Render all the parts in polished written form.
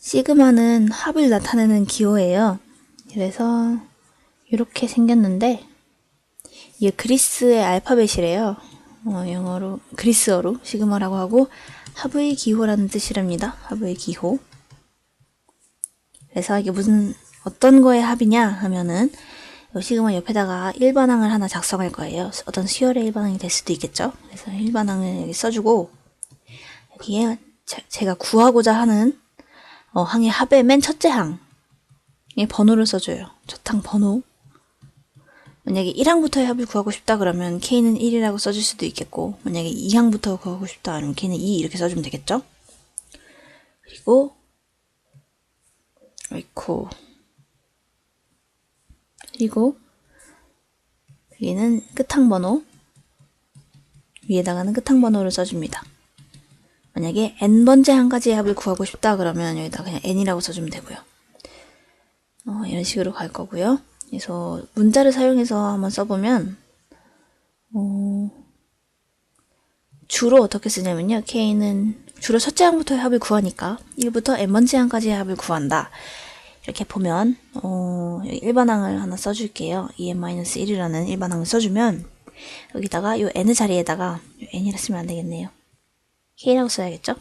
시그마는 합을 나타내는 기호예요. 그래서 이렇게 생겼는데 이게 그리스의 알파벳이래요. 영어로 그리스어로 시그마라고 하고 합의 기호라는 뜻이랍니다. 합의 기호. 그래서 이게 어떤 거의 합이냐 하면은 이 시그마 옆에다가 일반항을 하나 작성할 거예요. 어떤 수열의 일반항이 될 수도 있겠죠. 그래서 일반항을 여기 써주고 여기에 제가 구하고자 하는 항의 합의 맨 첫째 항에 번호를 써줘요. 첫 항 번호. 만약에 1항부터의 합을 구하고 싶다 그러면 K는 1이라고 써줄 수도 있겠고, 만약에 2항부터 구하고 싶다 그러면 K는 2 이렇게 써주면 되겠죠. 그리고 여기는 끝항 번호, 위에다가는 끝항 번호를 써줍니다. 만약에 n번째 한 가지의 합을 구하고 싶다 그러면 여기다 그냥 n이라고 써주면 되고요. 이런 식으로 갈 거고요. 그래서 문자를 사용해서 한번 써보면 주로 어떻게 쓰냐면요. K는 주로 첫째 항부터의 합을 구하니까 1부터 n번째 항까지의 합을 구한다. 이렇게 보면 일반항을 하나 써줄게요. en-1이라는 일반항을 써주면 여기다가 요 n의 자리에다가 n이라 쓰면 안 되겠네요. K라고 써야겠죠?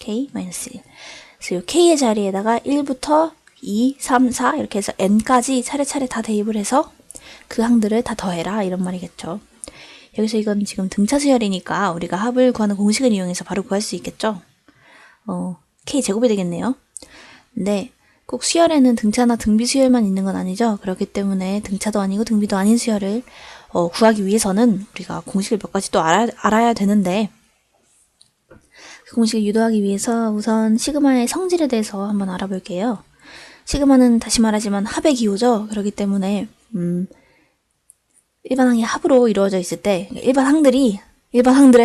K-1. 그래서 요 K의 자리에다가 1부터 2, 3, 4 이렇게 해서 n까지 차례차례 다 대입을 해서 그 항들을 다 더해라 이런 말이겠죠. 여기서 이건 지금 등차 수열이니까 우리가 합을 구하는 공식을 이용해서 바로 구할 수 있겠죠. K제곱이 되겠네요. 근데 꼭 수열에는 등차나 등비 수열만 있는 건 아니죠. 그렇기 때문에 등차도 아니고 등비도 아닌 수열을 구하기 위해서는 우리가 공식을 몇 가지 또 알아야 되는데, 그 공식을 유도하기 위해서 우선 시그마의 성질에 대해서 한번 알아볼게요. 시그마는 다시 말하지만 합의 기호죠. 그렇기 때문에 일반항이 합으로 이루어져 있을 때, 일반 항들의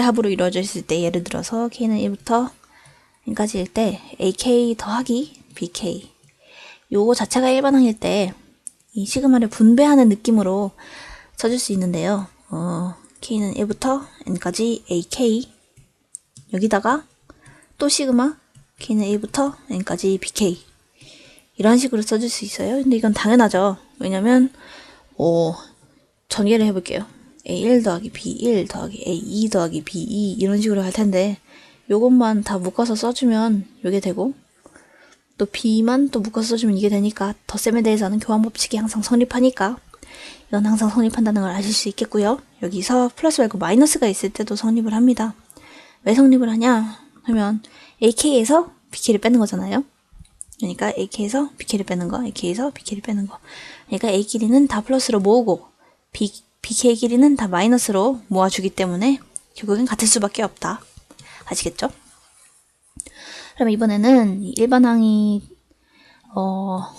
합으로 이루어져 있을 때, 예를 들어서 K는 1부터 n까지일 때 AK 더하기 BK, 요거 자체가 일반항일 때 이 시그마를 분배하는 느낌으로 써줄 수 있는데요. K는 1부터 n까지 AK, 여기다가 또 시그마 K는 1부터 n까지 BK, 이런 식으로 써줄 수 있어요. 근데 이건 당연하죠. 왜냐면 전개를 해볼게요. A1 더하기 B1 더하기 A2 더하기 B2 이런 식으로 할 텐데, 요것만 다 묶어서 써주면 요게 되고, 또 B만 또 묶어서 써주면 이게 되니까 덧셈에 대해서는 교환법칙이 항상 성립하니까 이건 항상 성립한다는 걸 아실 수 있겠고요. 여기서 플러스 말고 마이너스가 있을 때도 성립을 합니다. 왜 성립을 하냐 하면 AK에서 BK를 빼는 거잖아요. 그러니까 AK에서 BK를 빼는 거, AK에서 BK를 빼는 거. 그러니까 A끼리는 다 플러스로 모으고 BK끼리는 다 마이너스로 모아주기 때문에 결국엔 같을 수밖에 없다. 아시겠죠? 그럼 이번에는 일반항이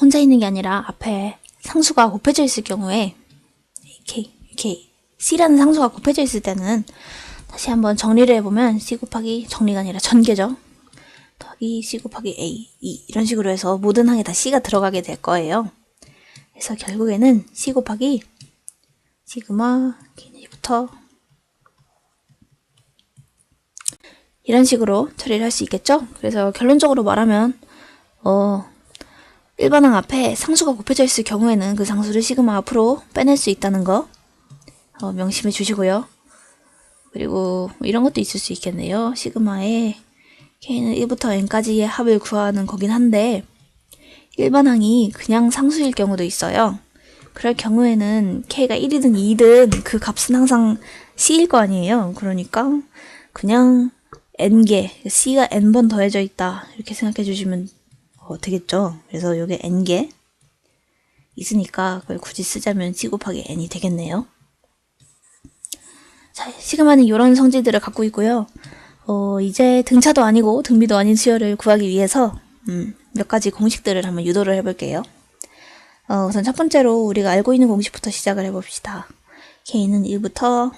혼자 있는 게 아니라 앞에 상수가 곱해져 있을 경우에 C라는 상수가 곱해져 있을 때는 다시 한번 정리를 해보면 C 곱하기, 정리가 아니라 전개죠. 더하기 C 곱하기 A, 이런 식으로 해서 모든 항에 다 C가 들어가게 될 거예요. 그래서 결국에는 C 곱하기 시그마 K1부터 이런 식으로 처리를 할 수 있겠죠? 그래서 결론적으로 말하면 일반항 앞에 상수가 곱해져 있을 경우에는 그 상수를 시그마 앞으로 빼낼 수 있다는 거 명심해 주시고요. 그리고 이런 것도 있을 수 있겠네요. 시그마에 K는 1부터 n까지의 합을 구하는 거긴 한데 일반항이 그냥 상수일 경우도 있어요. 그럴 경우에는 K가 1이든 2든 그 값은 항상 C일 거 아니에요. 그러니까 그냥 n개, C가 n번 더해져 있다 이렇게 생각해 주시면 되겠죠. 그래서 요게 n개 있으니까 그걸 굳이 쓰자면 C 곱하기 n이 되겠네요. 자, 시그마는 이런 성질들을 갖고 있고요. 이제 등차도 아니고 등비도 아닌 수열을 구하기 위해서 몇 가지 공식들을 한번 유도를 해볼게요. 우선 첫 번째로 우리가 알고 있는 공식부터 시작을 해봅시다. K는 1부터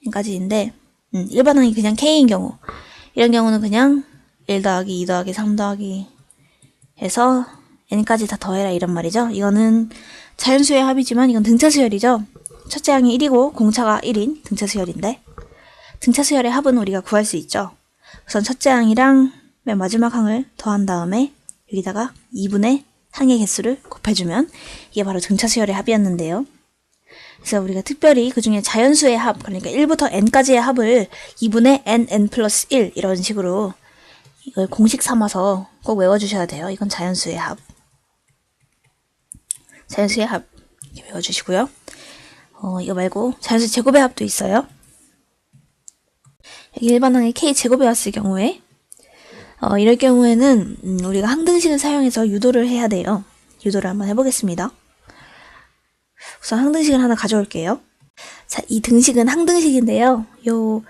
n까지인데 일반항이 그냥 K인 경우, 이런 경우는 그냥 1 더하기 2 더하기 3 더하기 해서 n까지 다 더해라 이런 말이죠. 이거는 자연수의 합이지만 이건 등차 수열이죠. 첫째 항이 1이고 공차가 1인 등차 수열인데, 등차 수열의 합은 우리가 구할 수 있죠. 우선 첫째 항이랑 맨 마지막 항을 더한 다음에 여기다가 2분의 항의 개수를 곱해주면 이게 바로 등차수열의 합이었는데요. 그래서 우리가 특별히 그 중에 자연수의 합, 그러니까 1부터 n까지의 합을 2분의 n 플러스 1 이런 식으로 이걸 공식 삼아서 꼭 외워주셔야 돼요. 이건 자연수의 합. 자연수의 합 이렇게 외워주시고요. 이거 말고 자연수 제곱의 합도 있어요. 여기 일반항의 k제곱에 왔을 경우에 이럴 경우에는 우리가 항등식을 사용해서 유도를 해야 돼요. 유도를 한번 해보겠습니다. 우선 항등식을 하나 가져올게요. 자, 이 등식은 항등식인데요. 요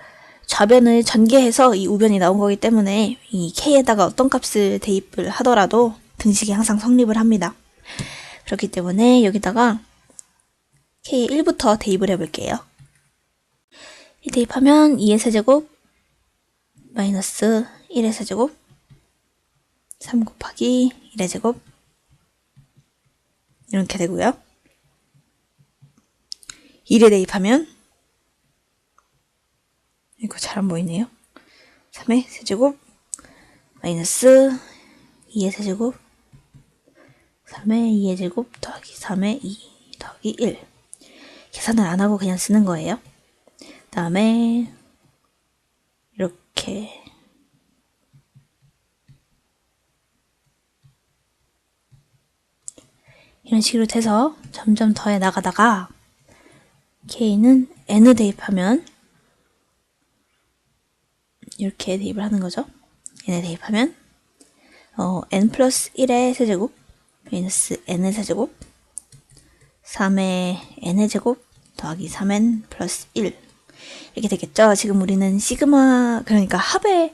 좌변을 전개해서 이 우변이 나온 거기 때문에 이 k에다가 어떤 값을 대입을 하더라도 등식이 항상 성립을 합니다. 그렇기 때문에 여기다가 k의 1부터 대입을 해볼게요. 이 대입하면 2의 세제곱 마이너스 1의 세제곱 3 곱하기 1의 제곱 이렇게 되고요. 1에 대입하면 이거 잘 안 보이네요. 3의 세제곱 마이너스 2의 세제곱 3의 2의 제곱 더하기 3의 2 더하기 1 계산을 안 하고 그냥 쓰는 거예요. 그 다음에 이렇게 이런 식으로 돼서 점점 더해 나가다가 k는 n을 대입하면 이렇게 대입을 하는 거죠. n에 대입하면 n 플러스 1의 세제곱 마이너스 n의 세제곱 3의 n의 제곱 더하기 3n 플러스 1 이렇게 되겠죠. 지금 우리는 시그마 그러니까 합의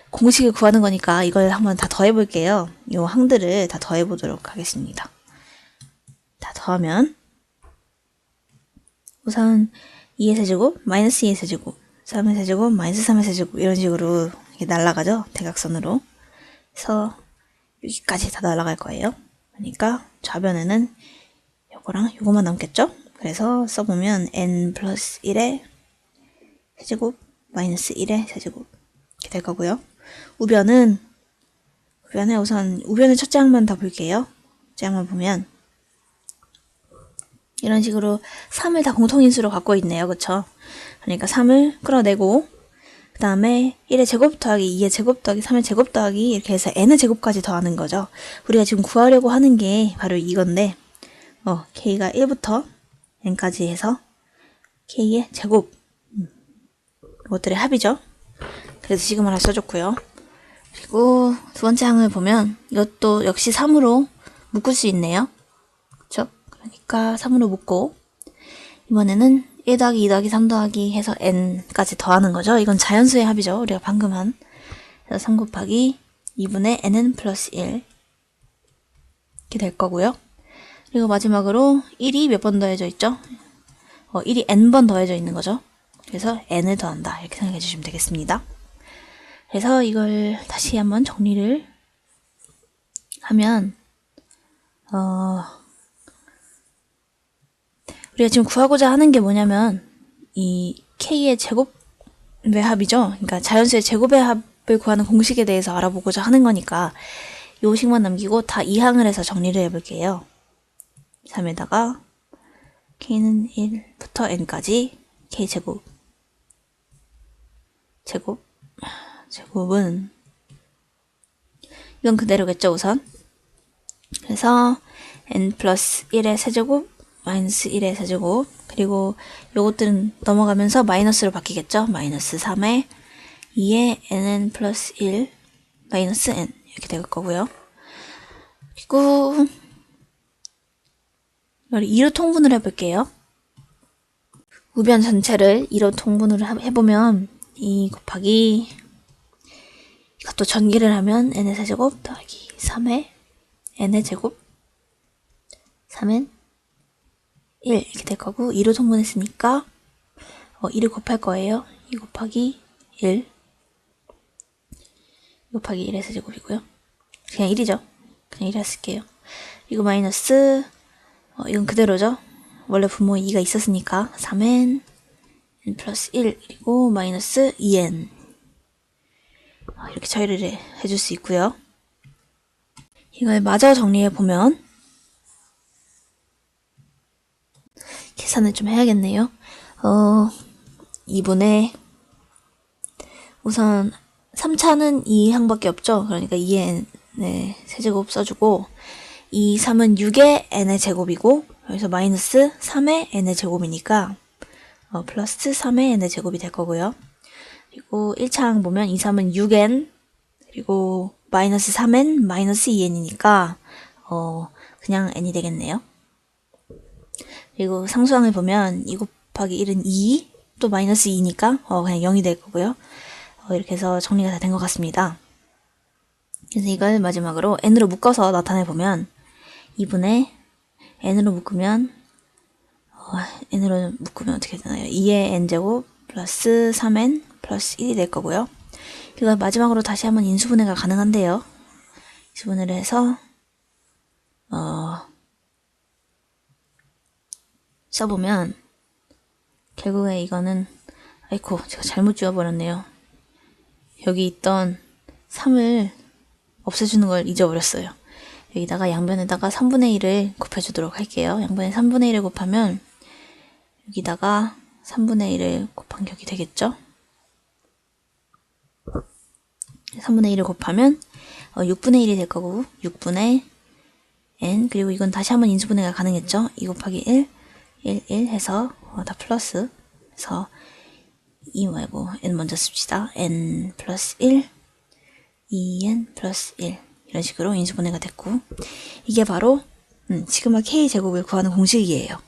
공식을 구하는 거니까 이걸 한번 다 더해 볼게요. 이 항들을 다 더해 보도록 하겠습니다. 다 더하면 우선 2의 세제곱 마이너스 2의 세제곱 3의 세제곱 마이너스 3의 세제곱 이런 식으로 이게 날아가죠. 대각선으로. 그래서 여기까지 다 날아갈 거예요. 그러니까 좌변에는 요거랑 요거만 남겠죠. 그래서 써보면 n 플러스 1의 세제곱 마이너스 1의 세제곱 이렇게 될 거고요. 우변에 우선 우변의 첫째 항만 다 볼게요. 첫째 항만 보면 이런 식으로 3을 다 공통인수로 갖고 있네요. 그쵸? 그러니까 3을 끌어내고 그 다음에 1의 제곱 더하기 2의 제곱 더하기 3의 제곱 더하기 이렇게 해서 n의 제곱까지 더하는 거죠. 우리가 지금 구하려고 하는 게 바로 이건데 k가 1부터 n까지 해서 k의 제곱 이것들의 합이죠. 그래서 지금 하나 써줬고요. 그리고 두 번째 항을 보면 이것도 역시 3으로 묶을 수 있네요. 그쵸? 그러니까 3으로 묶고 이번에는 1 더하기 2 더하기 3 더하기 해서 n까지 더하는 거죠. 이건 자연수의 합이죠. 우리가 방금 한. 그래서 3 곱하기 2분의 nn 플러스 1 이렇게 될 거고요. 그리고 마지막으로 1이 몇 번 더해져 있죠? 1이 n번 더해져 있는 거죠. 그래서 n을 더한다. 이렇게 생각해 주시면 되겠습니다. 그래서 이걸 다시 한번 정리를 하면 우리가 지금 구하고자 하는 게 뭐냐면 이 k의 제곱의 합이죠. 그러니까 자연수의 제곱의 합을 구하는 공식에 대해서 알아보고자 하는 거니까 요 식만 남기고 다 이항을 해서 정리를 해볼게요. 3에다가 k는 1부터 n까지 k제곱 제곱은 이건 그대로겠죠 우선. 그래서 n 플러스 1의 세제곱 마이너스 1의 세제곱 그리고 요것들은 넘어가면서 마이너스로 바뀌겠죠. 마이너스 3의 2의 nn 플러스 1 마이너스 n 이렇게 될 거고요. 그리고 이걸 2로 통분을 해볼게요. 우변 전체를 2로 통분을 해보면 2 곱하기 이것도 전기를 하면 n의 세제곱 더하기 3의 n의 제곱 3은 1 이렇게 될 거고 2로 통분했으니까 2를 곱할 거예요. 2 곱하기 1 곱하기 1의 세제곱이고요. 그냥 1이죠. 그냥 1을 쓸게요. 이거 마이너스 이건 그대로죠. 원래 분모 2가 있었으니까 3n n 플러스 1 그리고 마이너스 2n 이렇게 처리를 해줄 수 있고요. 이걸 마저 정리해보면 계산을 좀 해야겠네요. 2분의 우선 3차는 2항밖에 없죠. 그러니까 2의 n의 세제곱 써주고 2, 3은 6의 n의 제곱이고 여기서 마이너스 3의 n의 제곱이니까 플러스 3의 n의 제곱이 될 거고요. 그리고 1차항 보면 2, 3은 6n 그리고 마이너스 3n 마이너스 2n이니까 그냥 n이 되겠네요. 그리고 상수항을 보면 2 곱하기 1은 2, 또 마이너스 2니까 그냥 0이 될 거고요. 이렇게 해서 정리가 다 된 것 같습니다. 그래서 이걸 마지막으로 n으로 묶어서 나타내보면 2분의 n으로 묶으면 어떻게 되나요? 2의 n제곱 플러스 3n 플러스 1이 될 거고요. 이걸 마지막으로 다시 한번 인수분해가 가능한데요. 인수분해를 해서 써보면 결국에 이거는 아이코 제가 잘못 지워버렸네요. 여기 있던 3을 없애주는 걸 잊어버렸어요. 여기다가 양변에다가 3분의 1을 곱해주도록 할게요. 양변에 3분의 1을 곱하면 여기다가 3분의 1을 곱한 격이 되겠죠? 3분의 1을 곱하면 6분의 1이 될 거고 6분의 n 그리고 이건 다시 한번 인수분해가 가능했죠? 2 곱하기 1 1 해서 다 플러스 해서 2 말고 n 먼저 씁시다. n 플러스 1 2n 플러스 1 이런 식으로 인수분해가 됐고 이게 바로 시그마 k 제곱을 구하는 공식이에요.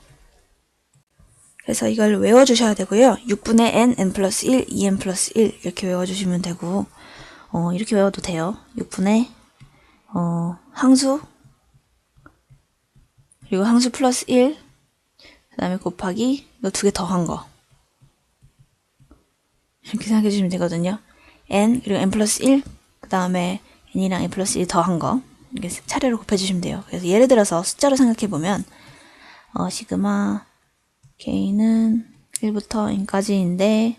그래서 이걸 외워주셔야 되고요. 6분의 n 플러스 1 2n 플러스 1 이렇게 외워주시면 되고 이렇게 외워도 돼요. 6분의 항수 그리고 항수 플러스 1 그 다음에 곱하기 이거 2개 더한 거 이렇게 생각해 주시면 되거든요. n 그리고 n 플러스 1 그 다음에 n이랑 n 플러스 1 더한 거 이렇게 차례로 곱해 주시면 돼요. 그래서 예를 들어서 숫자로 생각해 보면 시그마 k는 1부터 n까지인데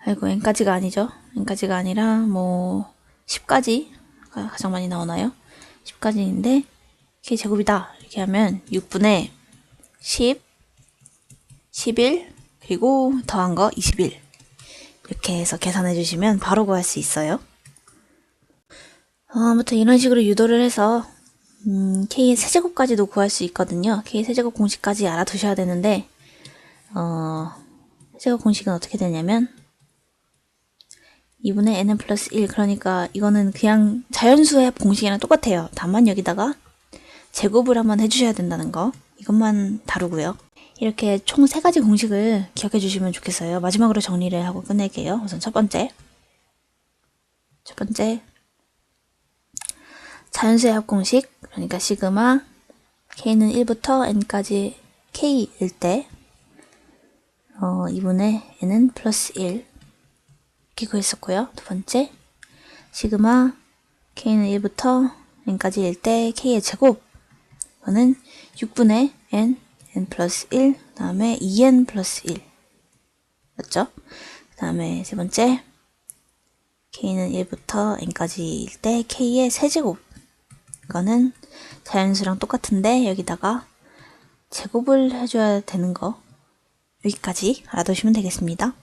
아이고 n까지가 아니죠. n까지가 아니라 뭐 10까지가 가장 많이 나오나요? 10까지인데 k 제곱이다 이렇게 하면 6분의 10 11 그리고 더한 거 21 이렇게 해서 계산해 주시면 바로 구할 수 있어요. 아무튼 이런 식으로 유도를 해서 k의 세제곱까지도 구할 수 있거든요. k의 세제곱 공식까지 알아두셔야 되는데 세제곱 공식은 어떻게 되냐면 2분의 n은 플러스 1 그러니까 이거는 그냥 자연수의 합 공식이랑 똑같아요. 다만 여기다가 제곱을 한번 해주셔야 된다는 거 이것만 다루고요. 이렇게 총 3가지 공식을 기억해 주시면 좋겠어요. 마지막으로 정리를 하고 끝낼게요. 우선 첫 번째 자연수의 합 공식 그러니까 시그마 k는 1부터 n까지 k일 때 2분의 n은 플러스 1 이렇게 구했었고요. 두 번째 시그마 k는 1부터 n까지일 때 k의 제곱 이거는 6분의 n 플러스 1 그 다음에 2n 플러스 1 맞죠? 그 다음에 세 번째 k는 1부터 n까지일 때 k의 세제곱 이거는 자연수랑 똑같은데 여기다가 제곱을 해줘야 되는 거 여기까지 알아두시면 되겠습니다.